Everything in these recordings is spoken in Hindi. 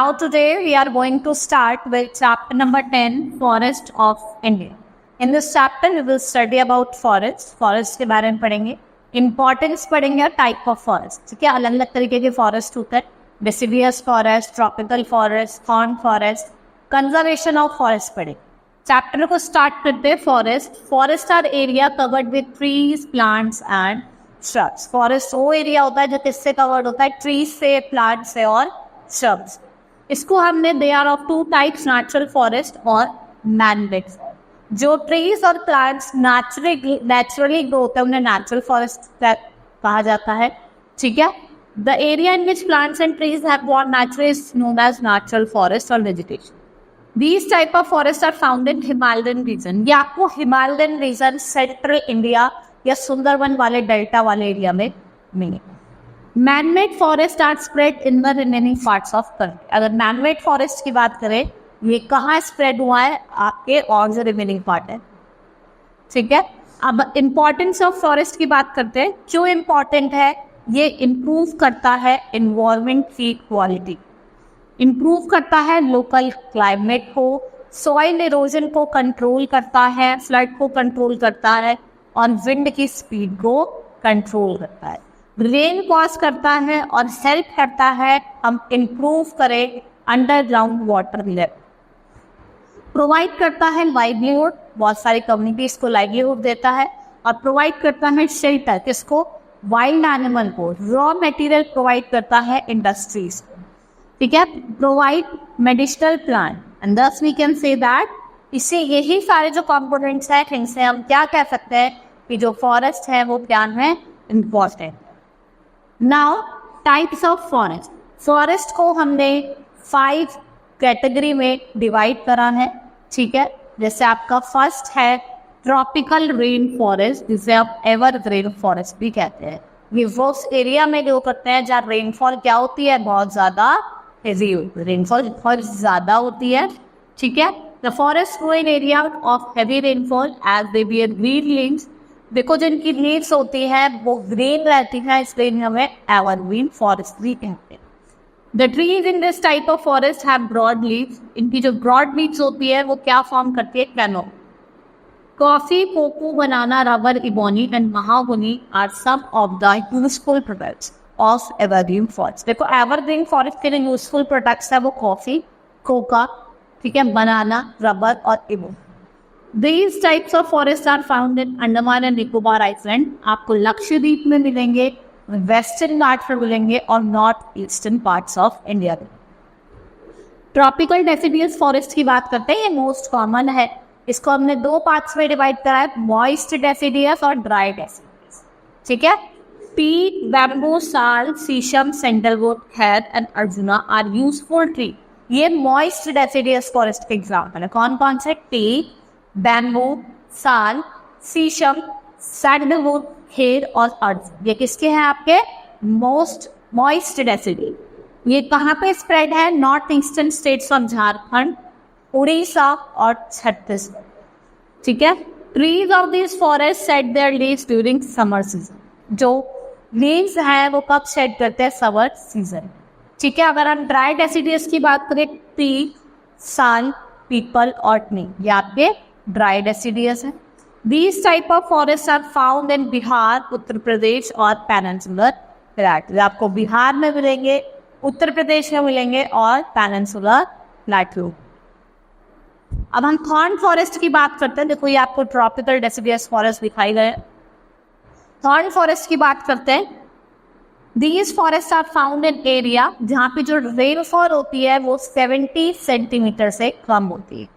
Now today we are going to start with chapter number 10, Forest of India. In this chapter we will study about forests. Forest के बारे में पढ़ेंगे, importance पढ़ेंगे और type of forest. ठीक है, अलग अलग तरीके के forest होते हैं, deciduous forest, tropical forest, thorn forest, conservation of forest पढ़ेंगे. चैप्टर को स्टार्ट करते हैं. Forest are area covered with trees, plants and shrubs. Forest वो एरिया होता है जो किससे कवर्ड होता है? ट्रीज से, प्लांट से और श्रब्स. इसको हमने they are of two types, natural forest और मैन-मेड. जो ट्रीज और प्लांट्स नेचुरली ग्रो होते हैं उन्हें नेचुरल फॉरेस्ट कहा जाता है. ठीक है, the area in which plants and trees have grown naturally is known as natural forest और vegetation. These type of forests are found in Himalayan region. ये आपको हिमालयन रीजन, सेंट्रल इंडिया या सुंदरवन वाले डेल्टा वाले एरिया में मिलेंगे. Man-made forest are spread in the remaining parts of country. अगर मैन-मेड फॉरेस्ट की बात करें, ये कहाँ स्प्रेड हुआ है? आपके और जो रिमेनिंग पार्ट है. ठीक है, अब इम्पोर्टेंस ऑफ फॉरेस्ट की बात करते हैं. क्यों इम्पोर्टेंट है? ये इम्प्रूव करता है एनवायरमेंट की क्वालिटी, इम्प्रूव करता है लोकल क्लाइमेट को, सॉइल इरोजन को कंट्रोल करता है, फ्लड को कंट्रोल करता है और विंड की स्पीड को कंट्रोल करता है, रेन कॉज करता है और हेल्प करता है हम इम्प्रूव करें अंडरग्राउंड वाटर लेवल. प्रोवाइड करता है लाइवलीहुड, बहुत सारी कम्युनिटीज को लाइवलीहुड देता है. और प्रोवाइड करता है शेल्टर, किसको? वाइल्ड एनिमल को. रॉ मटेरियल प्रोवाइड करता है इंडस्ट्रीज. ठीक है, प्रोवाइड मेडिसिनल प्लांट एंड दस वी कैन से दैट इससे यही सारे जो कंपोनेंट्स हैं इनसे हम क्या कह सकते हैं कि जो फॉरेस्ट है वो क्या है? Important. Now types of forest. Forest को हमने 5 कैटेगरी में डिवाइड करा है. ठीक है, जैसे आपका फर्स्ट है ट्रॉपिकल रेन फॉरेस्ट, जिसे आप एवरग्रीन फॉरेस्ट भी कहते हैं. ये वो एरिया में जो करते हैं जहाँ रेनफॉल क्या होती है? बहुत ज़्यादा हेवी होती है, रेनफॉल बहुत ज़्यादा होती है. ठीक है, the forest grow in area of heavy rainfall as they bear green leaves. देखो जिनकी लीव्स होती है वो ग्रीन रहती है, इसलिए हमें एवरग्रीन फॉरेस्ट भी कहते हैं. The trees in this type of forest have broad leaves. इनकी जो ब्रॉड लीव्स होती है वो क्या फॉर्म करती है? Canopy. Coffee, cocoa, banana, rubber, ebony and mahogany are some of the useful products of evergreen forest. देखो एवरग्रीन फॉरेस्ट के लिए यूजफुल प्रोडक्ट्स है वो कॉफी, कोका, ठीक है, बनाना, रबर और ebony. These types of forest are found in Andaman and Nicobar island. आपको लक्षद्वीप में मिलेंगे, वेस्टर्न घाट में मिलेंगे और north eastern parts of India में. ट्रॉपिकल डेसिडियस फॉरेस्ट की बात करते हैं, ये मोस्ट कॉमन है. इसको हमने 2 पार्ट्स में डिवाइड करा है, मॉइस्ट डेसिडियस और ड्राई डेसिडियस. ठीक है, peat, bamboo, sal, shisham, sandalwood, hair and arjuna are useful tree. ये मॉइस्ट डेसिडियस फॉरेस्ट के एग्जाम्पल है. कौन कौन से? पीट, बैम्बू, साल, शीशम, सैंडलवुड, हेर और अर्जुन. ये किसके हैं? आपके मोस्ट मॉइस्ट डेसिडियस. ये कहाँ पे स्प्रेड है? North eastern states of Jharkhand, Orissa और छत्तीसगढ़. ठीक है, trees of this forest shade there leaves during summer season. जो लीव्स हैं वो कब शेड करते हैं? Summer season. ठीक है, अगर हम ड्राई डेसिडियस की बात करें, पीक, साल, पीपल और नीम, ये आपके ड्राई डेसिडियस है. These type of forest are found in Bihar, Uttar Pradesh और पेनिनसुलर प्लेटू. आपको बिहार में मिलेंगे, उत्तर प्रदेश में मिलेंगे और पेनिनसुलर प्लेटू. अब हम थॉर्न फॉरेस्ट की बात करते हैं. देखो ये आपको ट्रॉपिकल डेसिडियस फॉरेस्ट दिखाई गए. थॉर्न फॉरेस्ट की बात करते हैं. These forest are found in area जहाँ पे जो रेनफॉल होती है वो 70 सेंटीमीटर से कम होती है.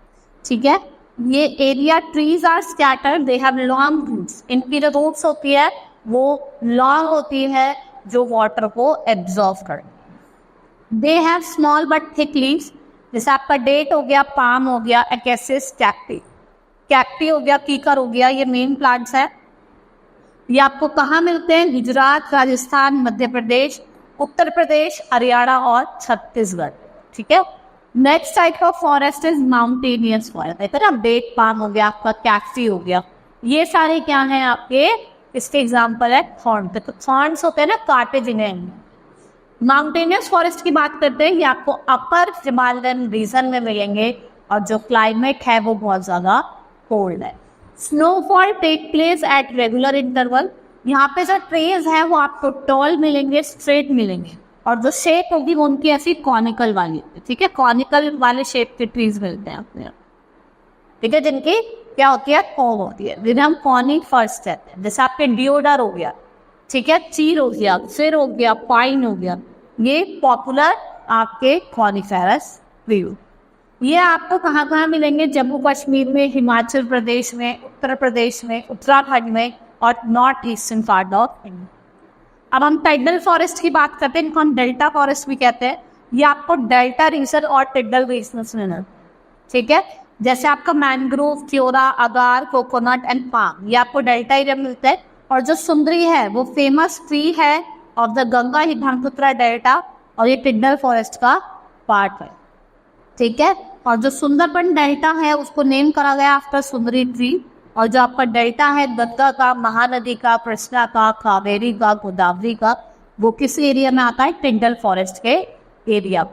ठीक है, ये area trees are scattered, they have long roots. इनकी जो रूट्स होती है वो लॉन्ग होती है जो वाटर को एब्जॉर्व करती है. They have small but thick leaves. जैसे आपका डेट हो गया, पाम हो गया, एकेसिस, कैक्टी हो गया, कीकर हो गया, ये मेन प्लांट्स है. ये आपको कहाँ मिलते हैं? गुजरात, राजस्थान, मध्य प्रदेश, उत्तर प्रदेश, हरियाणा और छत्तीसगढ़. ठीक है, next type of forest is mountainous forest. है ना, डेट पाम हो गया, आपका कैक्टी हो गया, ये सारे क्या हैं आपके? इसके एग्जाम्पल है थॉर्न. तो थॉर्न्स होते हैं ना, कांटे जिन्हें माउंटेनियस फॉरेस्ट की बात करते हैं, ये आपको अपर हिमालयन रीजन में मिलेंगे और जो क्लाइमेट है वो बहुत ज़्यादा कोल्ड है। Snowfall take place at regular interval, यहाँ पे जो ट्रीज है वो आपको टॉल मिलेंगे, स्ट्रेट मिलेंगे, और जो शेप होगी वो उनकी ऐसी कॉनिकल वाली, ठीक है, कॉनिकल वाले शेप के ट्रीज मिलते हैं अपने, ठीक है, जिनकी क्या होती है, कॉम होती है, जिन्हें हम कॉनिफर्स कहते हैं। जैसे आपके डिओडर हो गया, ठीक है, चीर हो गया, फिर हो गया, पाइन हो गया, ये पॉपुलर आपके कॉनिफेरस ट्री। ये आपको कहाँ कहाँ मिलेंगे, जम्मू कश्मीर में, हिमाचल प्रदेश में, उत्तर प्रदेश में, उत्तराखंड में और north eastern part of India. अब हम टाइडल फॉरेस्ट की बात करते हैं, इनको हम डेल्टा फॉरेस्ट भी कहते हैं। ये आपको डेल्टा रीजन और टाइडल रीजन मिलना, ठीक है, जैसे आपका mangrove, Quora, agar, coconut and palm, ये आपको डेल्टा एरिया मिलता है। और जो सुंदरी है वो फेमस ट्री है of the Ganga he Brahmaputra delta, और ये टाइडल फॉरेस्ट का पार्ट है, ठीक है। और जो सुंदरबन डेल्टा है उसको नेम करा गया आफ्टर सुंदरी ट्री। और जो आपका डेल्टा है गंगा का, महानदी का, कृष्णा का, कावेरी का, गोदावरी का, वो किस एरिया में आता है, टाइडल फॉरेस्ट के area.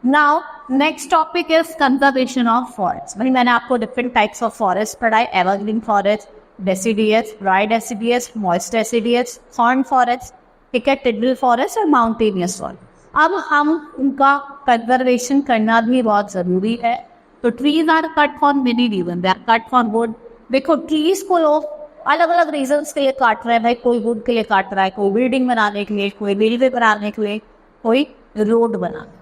Now next topic is conservation of forest. भाई मैंने आपको डिफरेंट टाइप्स ऑफ फॉरेस्ट पढ़ाए, evergreen forest, deciduous, dry deciduous, moist deciduous, thorn forest, ठीक है, टाइडल फॉरेस्ट और माउंटेनियस फॉरेस्ट। अब हम उनका कंजर्वेशन करना भी बहुत ज़रूरी है। तो trees are cut for many reason, they are cut for wood. देखो ट्रीज को लोग अलग अलग रीजन के लिए काट रहे हैं, भाई कोई वुड के लिए काट रहा है, कोई बिल्डिंग बनाने के लिए, कोई रेलवे बनाने के लिए, कोई रोड बनाने।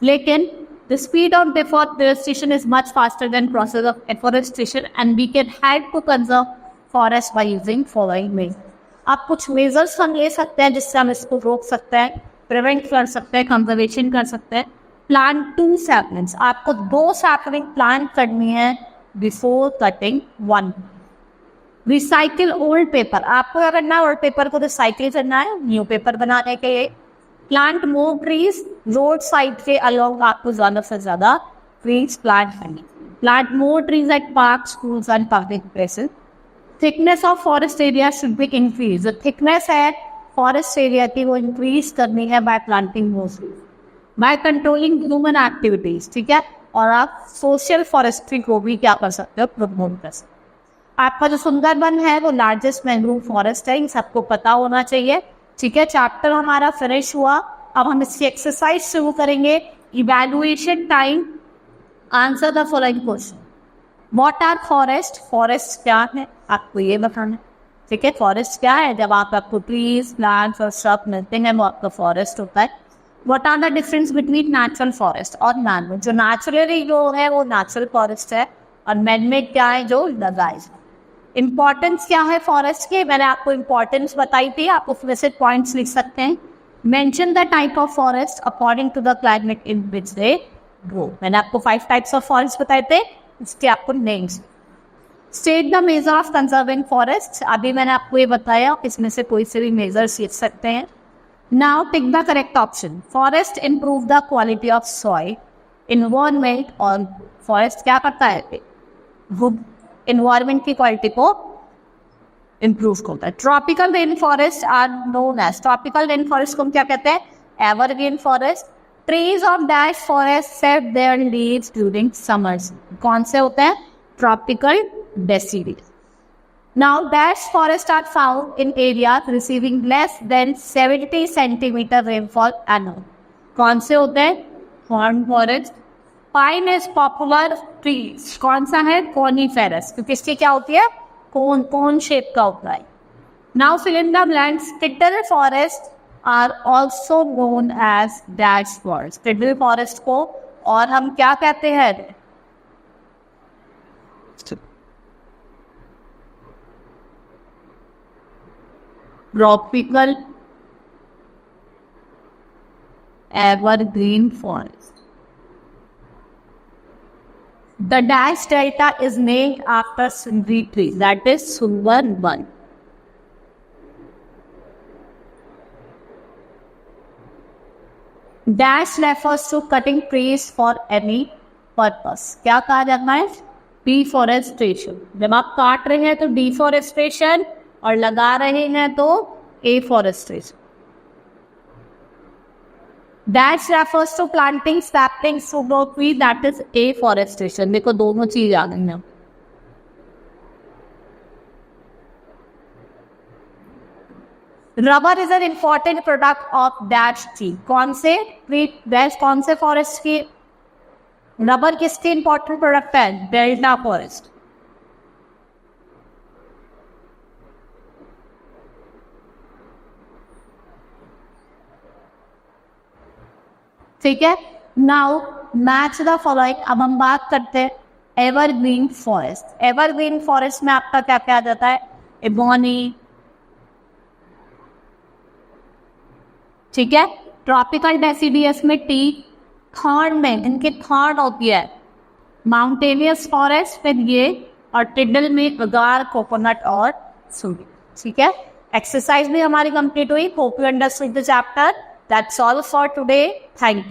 लेकिन the speed of deforestation is much faster than process of afforestation and we can help to conserve forest by using following measures। आप कुछ मेजर्स हम ले सकते हैं जिससे हम इसको रोक सकते हैं, प्रिवेंट कर सकते हैं, कंजर्वेशन कर सकते हैं। प्लांट 2 सैपलिंग्स, आपको 2 सैपलिंग प्लांट करनी है before cutting 1। Recycle old paper, आपको क्या करना है, ओल्ड पेपर को रिसाइकिल करना है न्यू पेपर बनाने के लिए। Plant more trees, road side के अलोंग आपको ज़्यादा से ज़्यादा ट्रीज प्लांट करनी। Plant more trees at park, schools and public places. Thickness of forest area should be increase, जो थिकनेस है फॉरेस्ट एरिया की वो इंक्रीज करनी है by planting more trees, by controlling human activities, ठीक है। और आप सोशल फॉरेस्ट्री को भी क्या कर सकते हो, प्रमोट कर सकते हो। आपका जो सुंदरबन है वो लार्जेस्ट मैंग्रोव फॉरेस्ट है, ये सबको पता होना चाहिए, ठीक है। चैप्टर हमारा फिनिश हुआ, अब हम इसकी एक्सरसाइज शुरू करेंगे। Evaluation time, answer the following question. What are forest, forest क्या है आपको ये बताना, ठीक है। फॉरेस्ट क्या है, जब आपको ट्रीज, प्लांट्स और सब मिलते हैं वो आपका फॉरेस्ट होता है। What are the difference between natural forest और मैनमेड, जो नेचुरली जो है वो नेचुरल फॉरेस्ट है और मैनमेड क्या है, जो लगाए। इंपॉर्टेंस क्या है फॉरेस्ट के, मैंने आपको इंपॉर्टेंस बताई थी, आप उसमें से पॉइंट्स लिख सकते हैं। Mention the type of forest according to the climate in which they grow, मैंने आपको 5 टाइप्स ऑफ फॉरेस्ट बताए थे, इसके आपको names. State the measure of conserving forest, अभी मैंने आपको ये बताया, इसमें से कोई से भी मेजर्स लिख सकते हैं। Now tick the correct option. Forest improve the quality of soil, environment, और फॉरेस्ट क्या करता है, वो इन्वायरमेंट की क्वालिटी को इंप्रूव करता है। Tropical rain forest are known as, tropical rain forest को हम क्या कहते हैं, evergreen forest. Trees of dash forest shed their leaves during summers, कौन से होते हैं, tropical deciduous. Now dash forest are found in areas receiving less than 70 centimetre rainfall annual, कौन से होते हैं, thorn forest. Pine is popular trees, कौन सा है, कॉनिफेरस, क्योंकि इसकी क्या होती है, कोन शेप का होता है। Now fill in the blanks. Tidal forest are also known as dash forest, tidal forest को और हम क्या कहते हैं, tropical evergreen forest. The Dash Delta is named after Sundri tree, that is Sundarban. Dash refers to cutting trees for any purpose. क्या कहा जाता है, डिफॉरेस्टेशन। जब आप काट रहे हैं तो डिफॉरेस्टेशन और लगा रहे हैं तो afforestation. That refers to planting, saplings, sugar tree, that is afforestation. देखो दोनों चीज आ गई हैं. Rubber is an important product of that tree. कौन से ट्री, कौन से फॉरेस्ट की रबर किसके इंपॉर्टेंट प्रोडक्ट है? Delta forest. ठीक है. Now match the following. अब हम बात करते हैं एवरग्रीन फॉरेस्ट. एवरग्रीन फॉरेस्ट में आपका क्या क्या आ जाता है? एबोनी, ठीक है. ट्रॉपिकल डेसिडियस में टीक, थर्ड में इनके थर्ड होती है माउंटेनियस फॉरेस्ट, फिर ये, और टिडल में अगार, कोकोनट और सूगी. ठीक है. एक्सरसाइज भी हमारी कंप्लीट हुई. Hope you understood the chapter. That's all for today. Thank you.